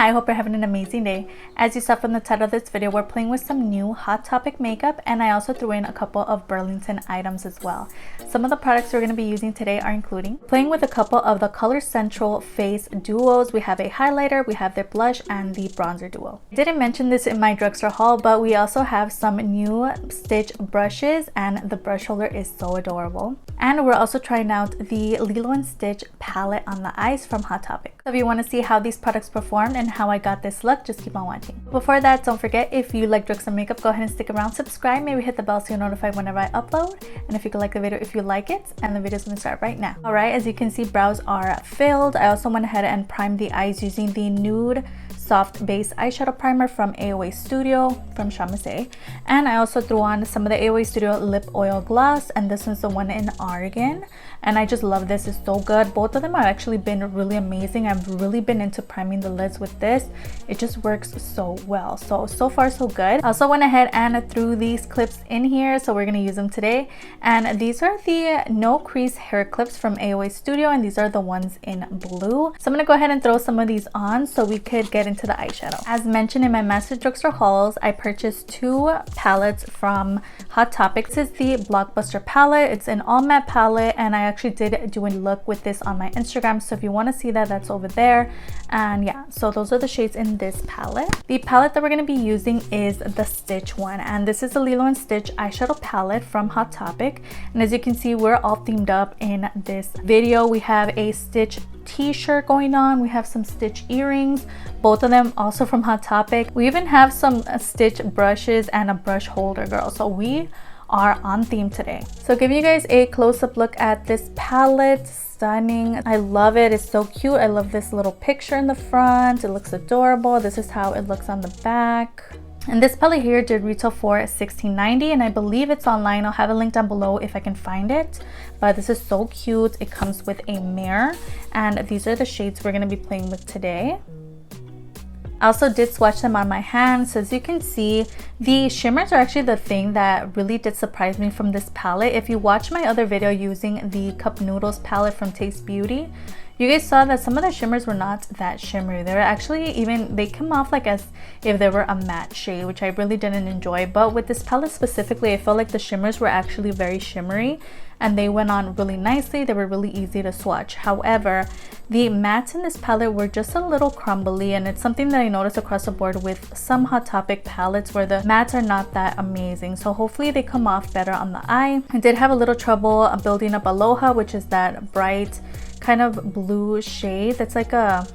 I hope you're having an amazing day. As you saw from the title of this video, we're playing with some new Hot Topic makeup, and I also threw in a couple of Burlington items as well. Some of the products we're going to be using today are including playing with a couple of the Color Central face duos. We have a highlighter, we have the blush, and the bronzer duo. I didn't mention this in my drugstore haul, but we also have some new Stitch brushes, and the brush holder is so adorable. And we're also trying out the Lilo Stitch palette on the eyes from Hot Topic. So if you want to see how these products performed and how I got this look, just keep on watching. Before that, don't forget, if you like drugstore makeup, go ahead and stick around, subscribe, maybe hit the bell so you're notified whenever I upload. And if you could like the video if you like it, and the video's gonna start right now. Alright, as you can see, brows are filled. I also went ahead and primed the eyes using the nude soft base eyeshadow primer from AOA Studio from Chamase, and I also threw on some of the AOA Studio lip oil gloss, and this one's the one in Argan, and I just love this. It's so good. Both of them have actually been really amazing. I've really been into priming the lids with this. It just works so well. So far so good. I also went ahead and threw these clips in here, so we're gonna use them today. And these are the no crease hair clips from AOA Studio, and these are the ones in blue. So I'm gonna go ahead and throw some of these on so we could get into the eyeshadow. As mentioned in my Master Drugstore hauls, I purchased two palettes from Hot Topic. This is the Blockbuster palette. It's an all matte palette, and I actually did do a look with this on my Instagram, so if you want to see that, that's over there. And yeah, so those are the shades in this palette. The palette that we're going to be using is the Stitch one, and this is the Lilo Stitch eyeshadow palette from Hot Topic. And as you can see, we're all themed up in this video. We have a Stitch t-shirt going on, we have some Stitch earrings, both of them also from Hot Topic. We even have some Stitch brushes and a brush holder, girl. So we are on theme today. So giving you guys a close-up look at this palette. Stunning. I love it. It's so cute. I love this little picture in the front. It looks adorable. This is how it looks on the back. And this palette here did retail for $16.90, and I believe it's online. I'll have a link down below if I can find it. But this is so cute. It comes with a mirror, and these are the shades we're going to be playing with today. I also did swatch them on my hands. So as you can see, the shimmers are actually the thing that really did surprise me from this palette. If you watch my other video using the Cup Noodles palette from Taste Beauty, you guys saw that some of the shimmers were not that shimmery. They were actually they come off like as if they were a matte shade, which I really didn't enjoy. But with this palette specifically, I felt like the shimmers were actually very shimmery, and they went on really nicely. They were really easy to swatch. However, the mattes in this palette were just a little crumbly, and it's something that I noticed across the board with some Hot Topic palettes where the mattes are not that amazing. So hopefully they come off better on the eye. I did have a little trouble building up Aloha, which is that bright kind of blue shade that's like a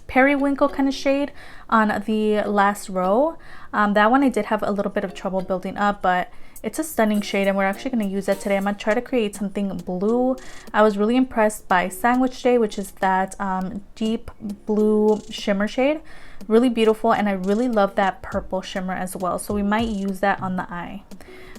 periwinkle kind of shade on the last row. That one I did have a little bit of trouble building up, but it's a stunning shade, and we're actually going to use that today. I'm going to try to create something blue. I was really impressed by Sandwich Day, which is that deep blue shimmer shade. Really beautiful, and I really love that purple shimmer as well. So we might use that on the eye.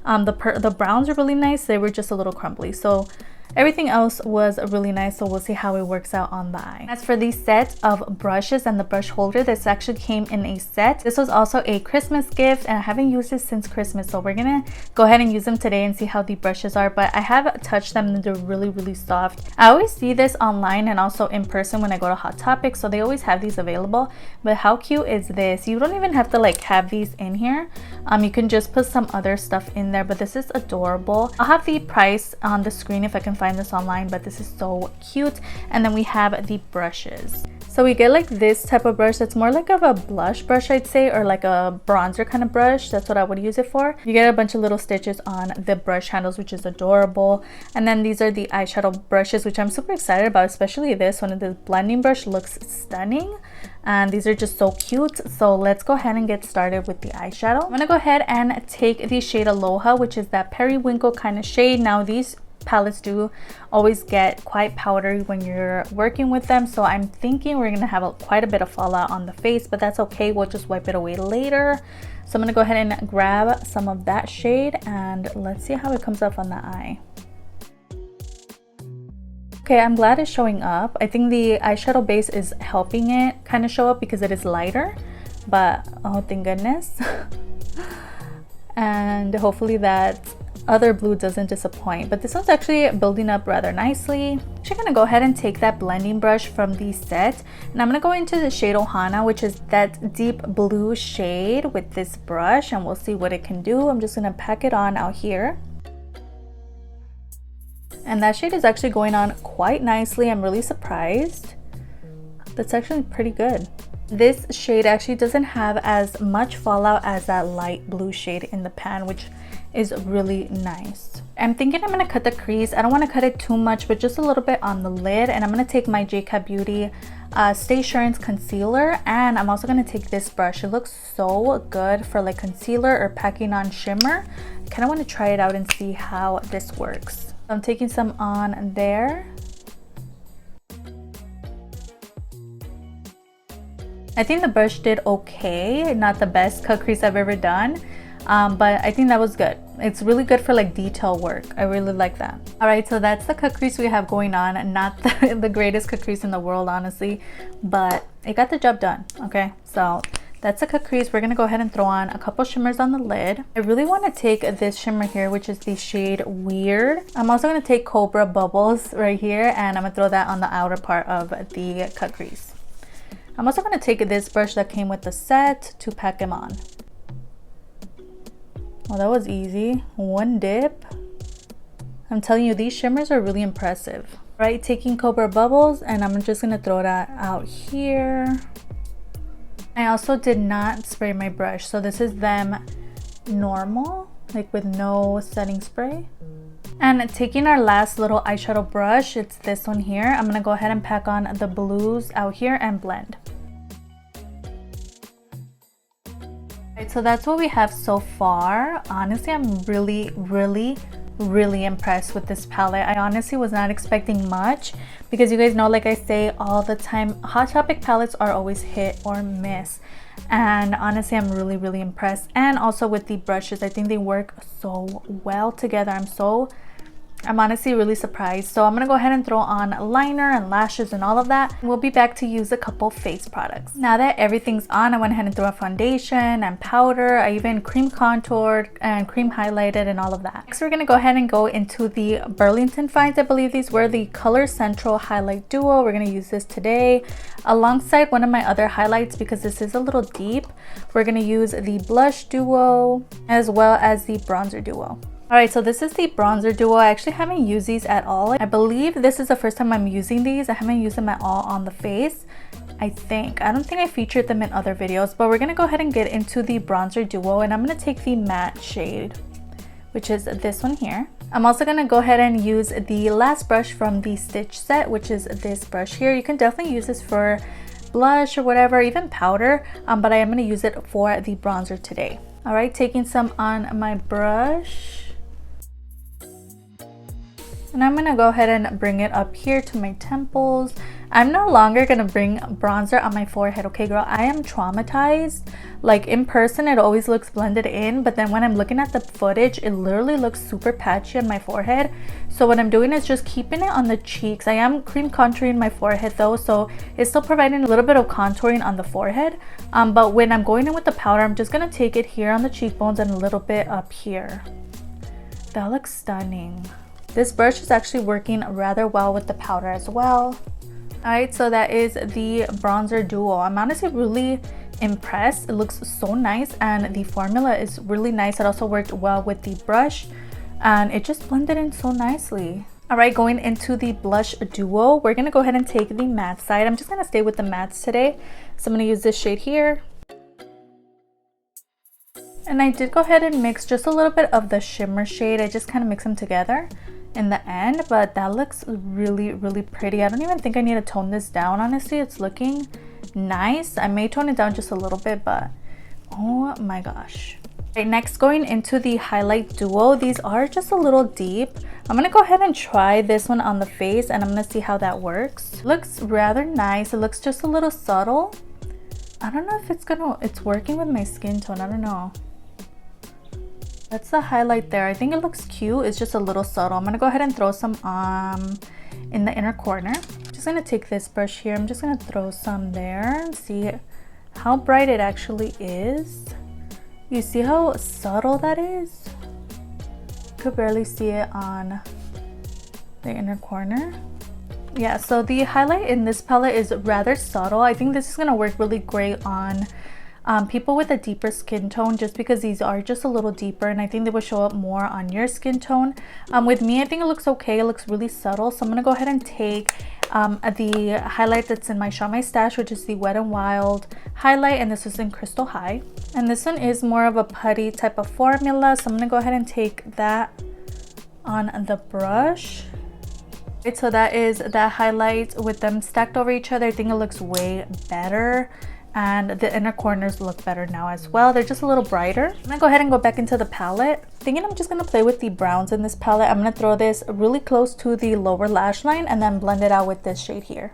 The browns are really nice. They were just a little crumbly. So everything else was really nice, so we'll see how it works out on the eye. As for the set of brushes and the brush holder, this actually came in a set. This was also a Christmas gift, and I haven't used this since Christmas, so we're gonna go ahead and use them today and see how the brushes are. But I have touched them, and they're really soft. I always see this online and also in person when I go to Hot Topic, so they always have these available. But how cute is this? You don't even have to like have these in here. You can just put some other stuff in there, but this is adorable. I'll have the price on the screen if I can find this online, but this is so cute. And then we have the brushes. So we get like this type of brush that's more like of a blush brush, I'd say, or like a bronzer kind of brush. That's what I would use it for. You get a bunch of little stitches on the brush handles, which is adorable. And then these are the eyeshadow brushes, which I'm super excited about, especially this one. This blending brush looks stunning, and these are just so cute. So let's go ahead and get started with the eyeshadow. I'm gonna go ahead and take the shade Aloha, which is that periwinkle kind of shade. Now these palettes do always get quite powdery when you're working with them, so I'm thinking we're gonna have quite a bit of fallout on the face, but that's okay. We'll just wipe it away later. So I'm gonna go ahead and grab some of that shade, and let's see how it comes up on the eye. Okay, I'm glad it's showing up. I think the eyeshadow base is helping it kind of show up because it is lighter, but oh thank goodness. And hopefully that other blue doesn't disappoint, but this one's actually building up rather nicely. I'm actually gonna go ahead and take that blending brush from the set, and I'm gonna go into the shade Ohana, which is that deep blue shade, with this brush, and we'll see what it can do. I'm just gonna pack it on out here. And that shade is actually going on quite nicely. I'm really surprised. That's actually pretty good. This shade actually doesn't have as much fallout as that light blue shade in the pan, which is really nice. I'm thinking I'm gonna cut the crease. I don't want to cut it too much, but just a little bit on the lid. And I'm gonna take my JCat Beauty Stay Assurance concealer, and I'm also gonna take this brush. It looks so good for like concealer or packing on shimmer. I kind of want to try it out and see how this works. I'm taking some on there. I think the brush did okay, not the best cut crease I've ever done, but I think that was good. It's really good for like detail work. I really like that. All right, so that's the cut crease we have going on. Not the greatest cut crease in the world, honestly, but it got the job done. Okay, so that's the cut crease. We're gonna go ahead and throw on a couple shimmers on the lid. I really want to take this shimmer here, which is the shade Weird. I'm also gonna take Cobra Bubbles right here, and I'm gonna throw that on the outer part of the cut crease. I'm also going to take this brush that came with the set to pack them on. Well, that was easy. One dip. I'm telling you, these shimmers are really impressive. Right, taking Cobra Bubbles, and I'm just going to throw that out here. I also did not spray my brush, so this is them normal, like with no setting spray. And taking our last little eyeshadow brush, it's this one here. I'm gonna go ahead and pack on the blues out here and blend. Right, so that's what we have so far. Honestly, I'm really impressed with this palette. I honestly was not expecting much, because you guys know, like I say all the time, Hot Topic palettes are always hit or miss. And honestly, I'm really impressed. And also with the brushes, I think they work so well together. I'm honestly really surprised. So I'm gonna go ahead and throw on liner and lashes and all of that. We'll be back to use a couple face products. Now that everything's on, I went ahead and threw a foundation and powder. I even cream contoured and cream highlighted and all of that. Next, we're gonna go ahead and go into the Burlington finds. I believe these were the Color Central Highlight Duo. We're gonna use this today alongside one of my other highlights, because this is a little deep. We're gonna use the Blush Duo as well as the Bronzer Duo. Alright, so this is the bronzer duo. I actually haven't used these at all. I believe this is the first time I'm using these. I haven't used them at all on the face, I don't think I featured them in other videos, but we're gonna go ahead and get into the bronzer duo, and I'm gonna take the matte shade, which is this one here. I'm also gonna go ahead and use the last brush from the Stitch set, which is this brush here. You can definitely use this for blush or whatever, even powder, but I am gonna use it for the bronzer today. Alright, taking some on my brush. And I'm gonna go ahead and bring it up here to my temples. I'm no longer gonna bring bronzer on my forehead, okay girl? I am traumatized. Like in person, it always looks blended in, but then when I'm looking at the footage, it literally looks super patchy on my forehead. So what I'm doing is just keeping it on the cheeks. I am cream contouring my forehead though, so it's still providing a little bit of contouring on the forehead. But when I'm going in with the powder, I'm just gonna take it here on the cheekbones and a little bit up here. That looks stunning. This brush is actually working rather well with the powder as well. Alright, so that is the bronzer duo. I'm honestly really impressed. It looks so nice, and the formula is really nice. It also worked well with the brush, and it just blended in so nicely. Alright, going into the blush duo, we're gonna go ahead and take the matte side. I'm just gonna stay with the mattes today. So I'm gonna use this shade here. And I did go ahead and mix just a little bit of the shimmer shade. I just kind of mix them together in the end, but that looks really pretty. I don't even think I need to tone this down, honestly. It's looking nice. I may tone it down just a little bit, but oh my gosh. Okay, next, going into the highlight duo. These are just a little deep. I'm gonna go ahead and try this one on the face, and I'm gonna see how that works. It looks rather nice. It looks just a little subtle. I don't know if it's working with my skin tone. I don't know. That's the highlight there. I think it looks cute. It's just a little subtle. I'm gonna go ahead and throw some in the inner corner. I'm just gonna take this brush here. I'm just gonna throw some there and see how bright it actually is. You see how subtle that is? Could barely see it on the inner corner. Yeah, so the highlight in this palette is rather subtle. I think this is gonna work really great on people with a deeper skin tone, just because these are just a little deeper, and I think they will show up more on your skin tone. With me, I think it looks okay. It looks really subtle, so I'm gonna go ahead and take the highlight that's in my Shop My Stash, which is the Wet n Wild highlight, and this is in Crystal High, and this one is more of a putty type of formula, so I'm gonna go ahead and take that on the brush. Right, so that is that highlight with them stacked over each other. I think it looks way better, and the inner corners look better now as well. They're just a little brighter. I'm gonna go ahead and go back into the palette. Thinking I'm just gonna play with the browns in this palette. I'm gonna throw this really close to the lower lash line and then blend it out with this shade here.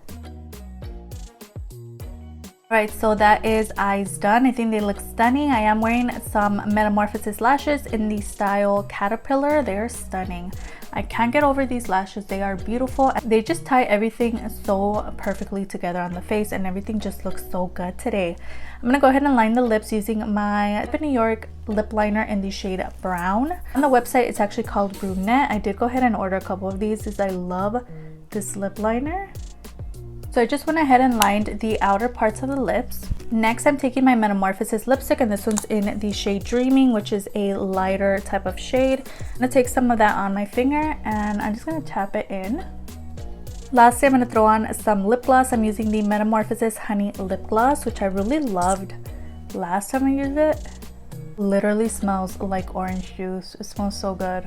Alright, so that is eyes done. I think they look stunning. I am wearing some Metamorphosis lashes in the style Caterpillar. They're stunning. I can't get over these lashes. They are beautiful. They just tie everything so perfectly together on the face, and everything just looks so good today. I'm gonna go ahead and line the lips using my EBIN New York lip liner in the shade Brown. On the website, it's actually called Brunette. I did go ahead and order a couple of these because I love this lip liner. So I just went ahead and lined the outer parts of the lips. Next, I'm taking my Metamorphosis lipstick, and this one's in the shade Dreaming, which is a lighter type of shade. I'm gonna take some of that on my finger, and I'm just gonna tap it in. Lastly, I'm gonna throw on some lip gloss. I'm using the Metamorphosis Honey Lip Gloss, which I really loved last time I used it. Literally smells like orange juice. It smells so good.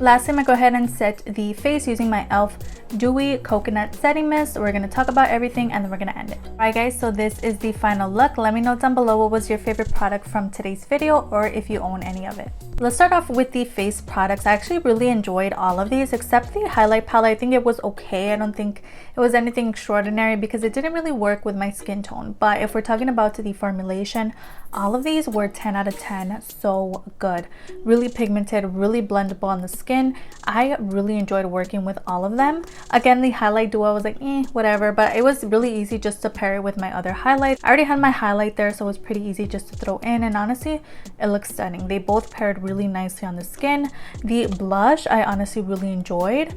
Lastly, I'm gonna go ahead and set the face using my e.l.f. Dewy Coconut Setting Mist. We're gonna talk about everything and then we're gonna end it. Alright guys, so this is the final look. Let me know down below what was your favorite product from today's video, or if you own any of it. Let's start off with the face products. I actually really enjoyed all of these except the highlight palette. I think it was okay. I don't think it was anything extraordinary because it didn't really work with my skin tone. But if we're talking about the formulation, all of these were 10 out of 10. So good. Really pigmented, really blendable on the skin. I really enjoyed working with all of them. Again, the highlight duo, I was like, whatever, but it was really easy just to pair it with my other highlights. I already had my highlight there, so it was pretty easy just to throw in, and honestly, it looks stunning. They both paired really nicely on the skin. The blush, I honestly really enjoyed,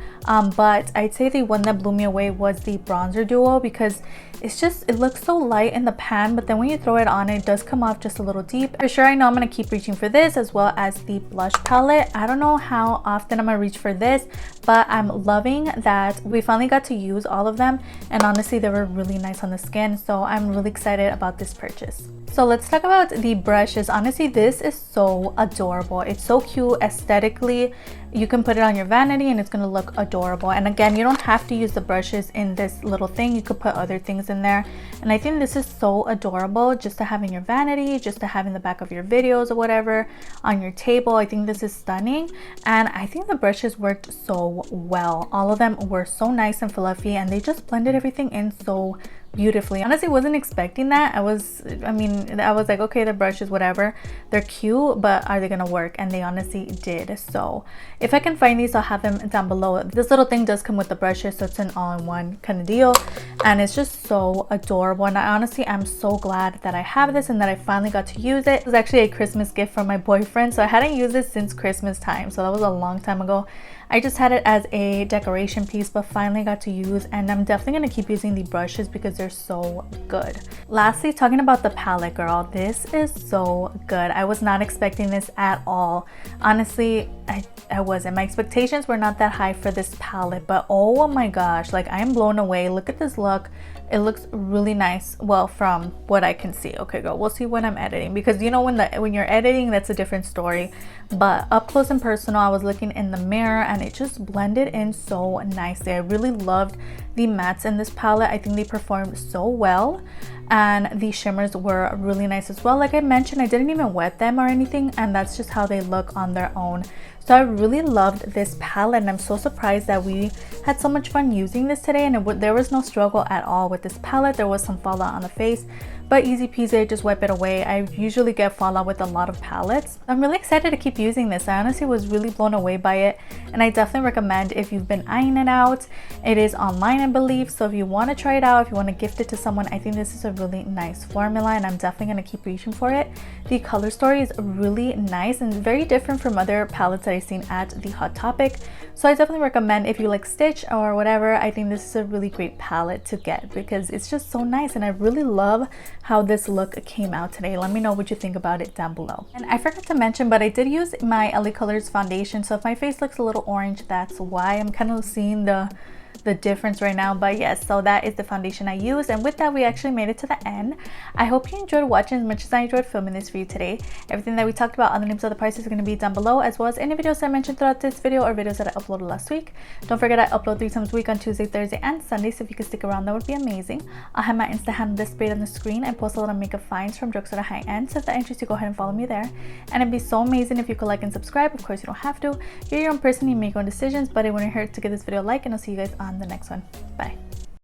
but I'd say the one that blew me away was the bronzer duo, because it looks so light in the pan, but then when you throw it on, it does come off just a little deep. For sure, I know I'm gonna keep reaching for this, as well as the blush palette. I don't know how often I'm gonna reach for this, but I'm loving that we finally got to use all of them, and honestly, they were really nice on the skin, so I'm really excited about this purchase. So let's talk about the brushes. Honestly, this is so adorable. It's so cute aesthetically. You can put it on your vanity and it's gonna look adorable. And again, you don't have to use the brushes in this little thing. You could put other things in there. And I think this is so adorable just to have in your vanity, just to have in the back of your videos or whatever, on your table. I think this is stunning. And I think the brushes worked so well. All of them were so nice and fluffy, and they just blended everything in so beautifully. Honestly, wasn't expecting that. I was like, okay, the brushes, whatever, they're cute, but are they gonna work? And they honestly did. So if I can find these, I'll have them down below. This little thing does come with the brushes, so it's an all-in-one kind of deal, and it's just so adorable. And I honestly am so glad that I have this and that I finally got to use it. It was actually a Christmas gift from my boyfriend, so I hadn't used it since Christmas time, so that was a long time ago. I just had it as a decoration piece, but finally got to use, and I'm definitely going to keep using the brushes because they're so good. Lastly, talking about the palette, girl, this is so good. I was not expecting this at all. Honestly, I wasn't. My expectations were not that high for this palette, but oh my gosh, like, I am blown away. Look at this look. It looks really nice. Well, from what I can see. Okay, girl, we'll see when I'm editing, because you know, when you're editing, that's a different story. But up close and personal, I was looking in the mirror and it just blended in so nicely. I really loved the mattes in this palette. I think they performed so well, and the shimmers were really nice as well. Like I mentioned, I didn't even wet them or anything, and that's just how they look on their own. So I really loved this palette, and I'm so surprised that we had so much fun using this today, and there was no struggle at all with this palette. There was some fallout on the face, but easy peasy, I just wipe it away. I usually get fallout with a lot of palettes. I'm really excited to keep using this. I honestly was really blown away by it, and I definitely recommend if you've been eyeing it out. It is online, I believe, so if you want to try it out, if you want to gift it to someone, I think this is a really nice formula, and I'm definitely going to keep reaching for it. The color story is really nice and very different from other palettes that I've seen at the Hot Topic, so I definitely recommend if you like Stitch or whatever. I think this is a really great palette to get because it's just so nice, and I really love how this look came out today. Let me know what you think about it down below. And I forgot to mention, but I did use my LA Colors foundation, so if my face looks a little orange, that's why. I'm kind of seeing the difference right now, but yes, so that is the foundation I use. And with that, we actually made it to the end. I hope you enjoyed watching as much as I enjoyed filming this for you today. Everything that we talked about, all the names of the prices, are going to be down below, as well as any videos I mentioned throughout this video or videos that I uploaded last week. Don't forget I upload 3 times a week on Tuesday, Thursday, and Sunday, so if you could stick around, that would be amazing. I'll have my Insta handle displayed on the screen. I post a lot of makeup finds from drugstore to high end, so if that interests you, go ahead and follow me there. And it'd be so amazing if you could like and subscribe. Of course, you don't have to. You're your own person, you make your own decisions, but it wouldn't hurt to give this video a like, and I'll see you guys on the next one. Bye.